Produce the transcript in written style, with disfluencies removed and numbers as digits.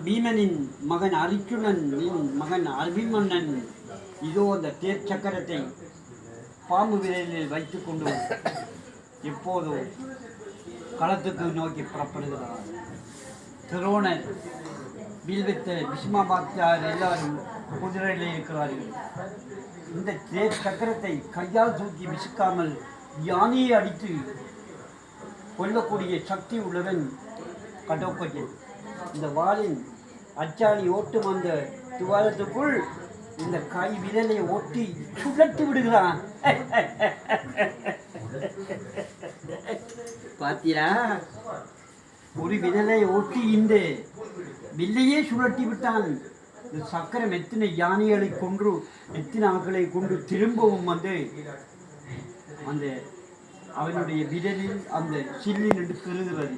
பீமனின் மகன் அர்ஜுனனின் மகன் அபிமன்னன் இதோ அந்த தேர் சக்கரத்தை பாம்பு விரைவில் வைத்து கொண்டு எப்போதோ களத்துக்கு நோக்கி புறப்படுகிறார். துரோணர், வில்வித்த பீஷ்மபாத்தியார் எல்லாரும் குதிரையிலே இருக்கிறார்கள். இந்த தேர் சக்கரத்தை கையால் தூக்கி விசுக்காமல் யானையை அடித்து கொல்லக்கூடிய சக்தி உள்ளவன் கடோக்கஜன். இந்த வாளின் அச்சாணி ஓட்டும் அந்த துவாரத்துக்குள் இந்த கை விரலை ஒட்டி சுழட்டி விடுகிறான். பார்த்தீரா, ஒரு விரலை ஒட்டி இந்த வில்லையே சுழட்டி விட்டான். இந்த சக்கரம் எத்தனை யானைகளை கொன்று எத்தனை ஆட்களை கொண்டு திரும்பவும் வந்து அந்த அவனுடைய விரலில் அந்த சில்லி நின்று பெறுகிறது.